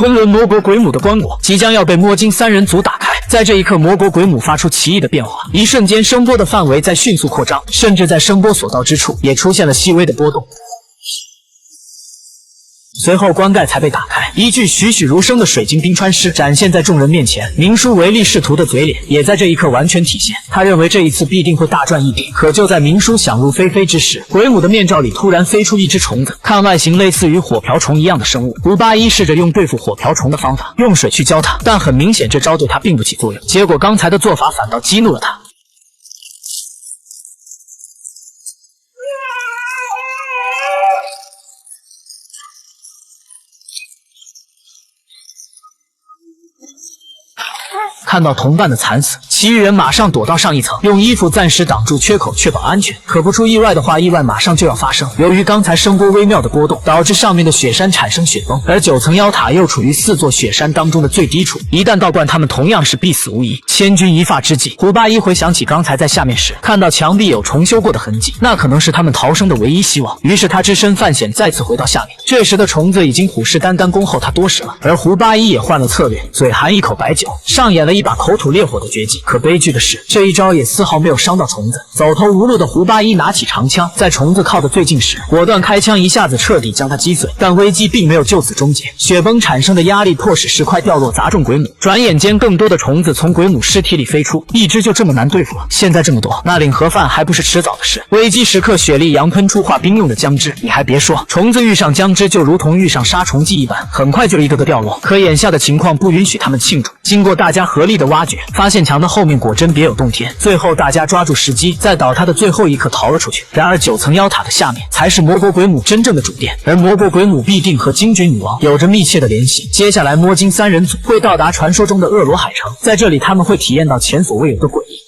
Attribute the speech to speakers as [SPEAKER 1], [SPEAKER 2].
[SPEAKER 1] 昆仑魔国鬼母的棺椁即将要被摸金三人组打开。在这一刻，魔国鬼母发出奇异的变化，一瞬间声波的范围在迅速扩张，甚至在声波所到之处也出现了细微的波动。随后棺盖才被打开，一具栩栩如生的水晶冰川尸展现在众人面前。明叔唯利是图的嘴脸也在这一刻完全体现，他认为这一次必定会大赚一笔。可就在明叔想入非非之时，鬼母的面罩里突然飞出一只虫子，看外形类似于火瓢虫一样的生物。胡八一试着用对付火瓢虫的方法，用水去浇它，但很明显这招对他并不起作用，结果刚才的做法反倒激怒了他。看到同伴的惨死，其余人马上躲到上一层，用衣服暂时挡住缺口，确保安全。可不出意外的话，意外马上就要发生。由于刚才声波微妙的波动，导致上面的雪山产生雪崩，而9层妖塔又处于4座雪山当中的最低处，一旦倒灌，他们同样是必死无疑。千钧一发之际，胡八一回想起刚才在下面时看到墙壁有重修过的痕迹，那可能是他们逃生的唯一希望。于是他只身犯险，再次回到下面。这时的虫子已经虎视眈眈，恭候他多时了。而胡八一也换了策略，嘴含一口白酒，上演了一把口吐烈火的绝技。可悲剧的是，这一招也丝毫没有伤到虫子。走投无路的胡八一拿起长枪，在虫子靠得最近时，果断开枪，一下子彻底将它击碎。但危机并没有就此终结，雪崩产生的压力迫使石块掉落，砸中鬼母。转眼间，更多的虫子从鬼母尸体里飞出，一只就这么难对付了。现在这么多，那领盒饭还不是迟早的事。危机时刻，雪莉杨喷出化冰用的姜汁，你还别说，虫子遇上姜汁就如同遇上杀虫剂一般，很快就一个个掉落。可眼下的情况不允许他们庆祝。经过大家合力的挖掘，发现墙的后面果真别有洞天。最后大家抓住时机，在倒塌的最后一刻逃了出去。然而9层妖塔的下面才是魔国鬼母真正的主殿，而魔国鬼母必定和金菊女王有着密切的联系。接下来摸金三人组会到达传说中的恶罗海城，在这里他们会体验到前所未有的诡异。